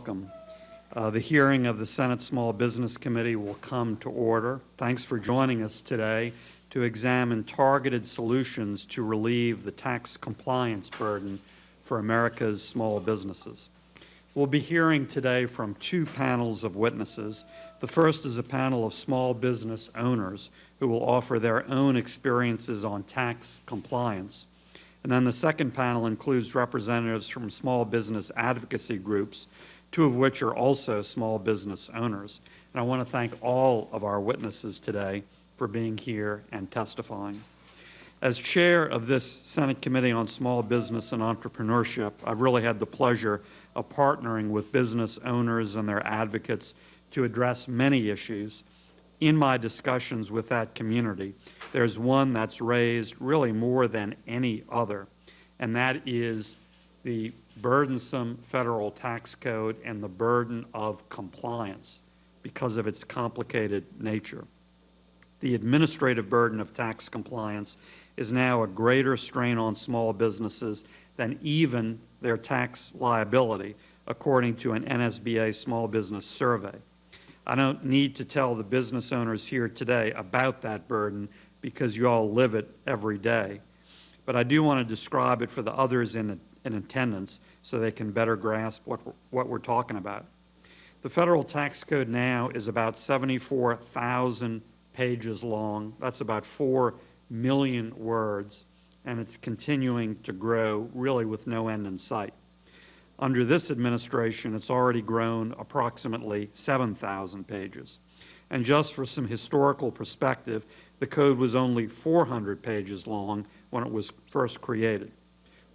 The hearing of the Senate Small Business Committee will come to order. Thanks for joining us today to examine targeted solutions to relieve the tax compliance burden for America's small businesses. We'll be hearing today from two panels of witnesses. The first is a panel of small business owners who will offer their own experiences on tax compliance. And then the second panel includes representatives from small business advocacy groups, two of which are also small business owners. And I want to thank all of our witnesses today for being here and testifying. As chair of this Senate Committee on Small Business and Entrepreneurship, I've really had the pleasure of partnering with business owners and their advocates to address many issues. In my discussions with that community, there's one that's raised really more than any other, and that is the burdensome federal tax code and the burden of compliance because of its complicated nature. The administrative burden of tax compliance is now a greater strain on small businesses than even their tax liability, according to an NSBA small business survey. I don't need to tell the business owners here today about that burden because you all live it every day. But I do want to describe it for the others in attendance so they can better grasp what we're talking about. The federal tax code now is about 74,000 pages long. That's about 4 million words, and it's continuing to grow really with no end in sight. Under this administration, it's already grown approximately 7,000 pages. And just for some historical perspective, the code was only 400 pages long when it was first created.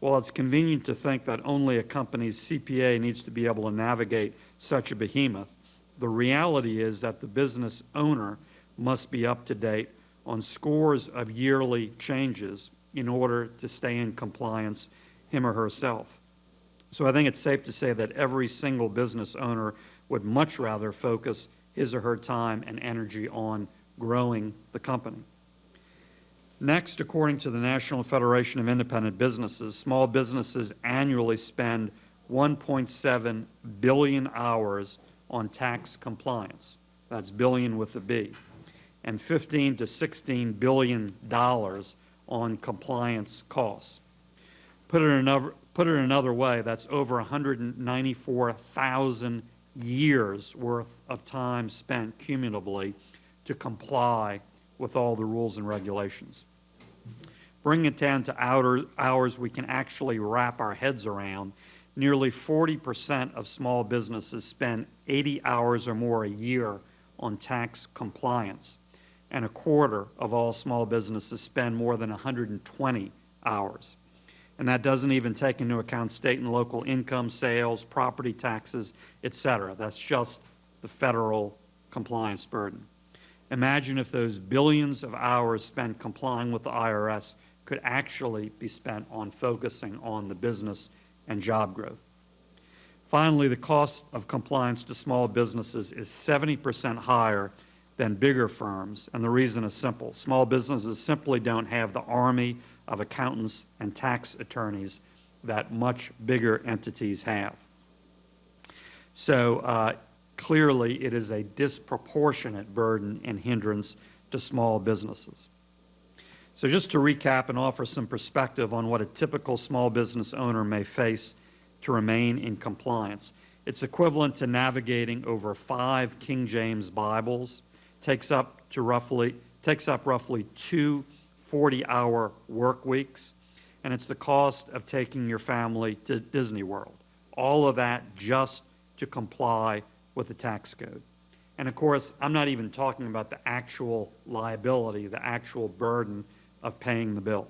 While it's convenient to think that only a company's CPA needs to be able to navigate such a behemoth, the reality is that the business owner must be up to date on scores of yearly changes in order to stay in compliance him or herself. So I think it's safe to say that every single business owner would much rather focus his or her time and energy on growing the company. Next, according to the National Federation of Independent Businesses, small businesses annually spend 1.7 billion hours on tax compliance. That's billion with a B. And $15 to $16 billion on compliance costs. Put it another way, that's over 194,000 years worth of time spent cumulatively to comply with all the rules and regulations. Bringing it down to hours we can actually wrap our heads around, nearly 40% of small businesses spend 80 hours or more a year on tax compliance, and a quarter of all small businesses spend more than 120 hours. And that doesn't even take into account state and local income, sales, property taxes, etc. That's just the federal compliance burden. Imagine if those billions of hours spent complying with the IRS could actually be spent on focusing on the business and job growth. Finally, the cost of compliance to small businesses is 70% higher than bigger firms, and the reason is simple. Small businesses simply don't have the army of accountants and tax attorneys that much bigger entities have. So clearly it is a disproportionate burden and hindrance to small businesses. So just to recap and offer some perspective on what a typical small business owner may face to remain in compliance. It's equivalent to navigating over 5 King James Bibles, takes up roughly 2 40-hour work weeks, and it's the cost of taking your family to Disney World. All of that just to comply with the tax code. And of course, I'm not even talking about the actual liability, the actual burden of paying the bill.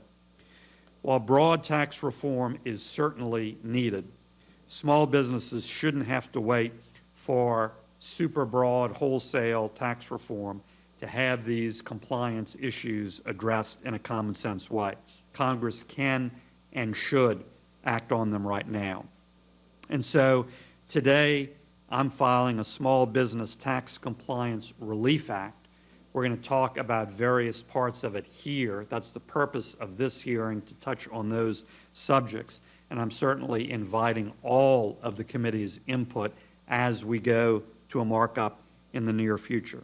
While broad tax reform is certainly needed, small businesses shouldn't have to wait for super broad wholesale tax reform to have these compliance issues addressed in a common sense way. Congress can and should act on them right now. And so today I'm filing a Small Business Tax Compliance Relief Act. We're going to talk about various parts of it here. That's the purpose of this hearing, to touch on those subjects. And I'm certainly inviting all of the committee's input as we go to a markup in the near future.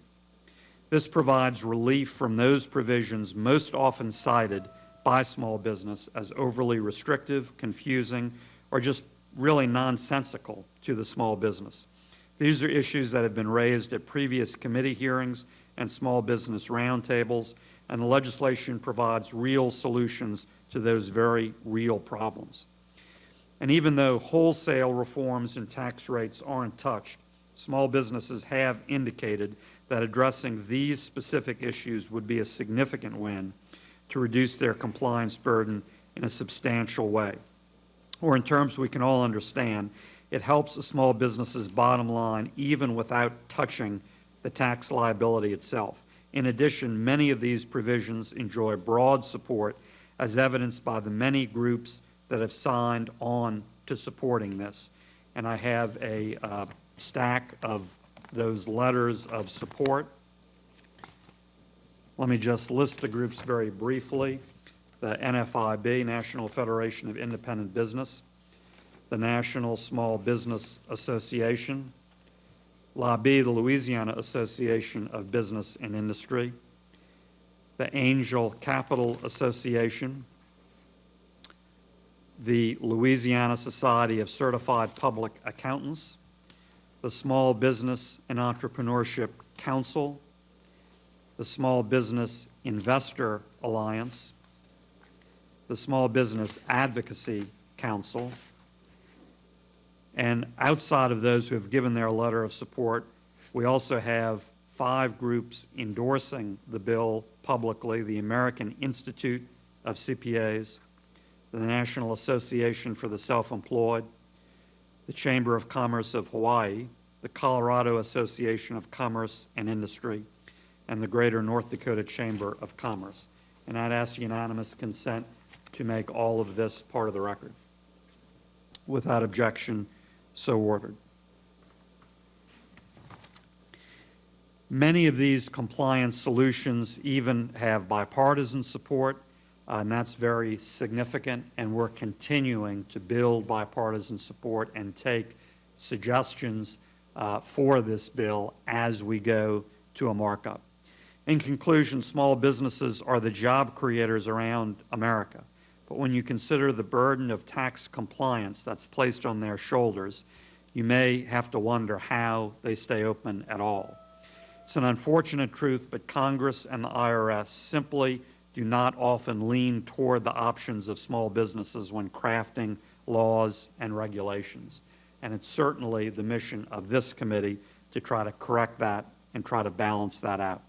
This provides relief from those provisions most often cited by small business as overly restrictive, confusing, or just really nonsensical to the small business. These are issues that have been raised at previous committee hearings and small business roundtables, and the legislation provides real solutions to those very real problems. And even though wholesale reforms and tax rates aren't touched, small businesses have indicated that addressing these specific issues would be a significant win to reduce their compliance burden in a substantial way. Or in terms we can all understand, it helps a small business's bottom line even without touching the tax liability itself. In addition, many of these provisions enjoy broad support, as evidenced by the many groups that have signed on to supporting this. And I have a stack of those letters of support. Let me just list the groups very briefly. The NFIB, National Federation of Independent Business, the National Small Business Association, LABI, the Louisiana Association of Business and Industry, the Angel Capital Association, the Louisiana Society of Certified Public Accountants, the Small Business and Entrepreneurship Council, the Small Business Investor Alliance, the Small Business Advocacy Council, and outside of those who have given their letter of support, we also have 5 groups endorsing the bill publicly: the American Institute of CPAs, the National Association for the Self-Employed, the Chamber of Commerce of Hawaii, the Colorado Association of Commerce and Industry, and the Greater North Dakota Chamber of Commerce. And I'd ask unanimous consent to make all of this part of the record. Without objection, so ordered. Many of these compliance solutions even have bipartisan support, and that's very significant, and we're continuing to build bipartisan support and take suggestions for this bill as we go to a markup. In conclusion, small businesses are the job creators around America. But when you consider the burden of tax compliance that's placed on their shoulders, you may have to wonder how they stay open at all. It's an unfortunate truth, but Congress and the IRS simply do not often lean toward the options of small businesses when crafting laws and regulations. And it's certainly the mission of this committee to try to correct that and try to balance that out.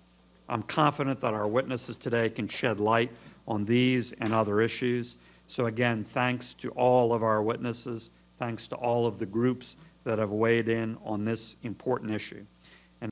I'm confident that our witnesses today can shed light on these and other issues. So again, thanks to all of our witnesses, thanks to all of the groups that have weighed in on this important issue.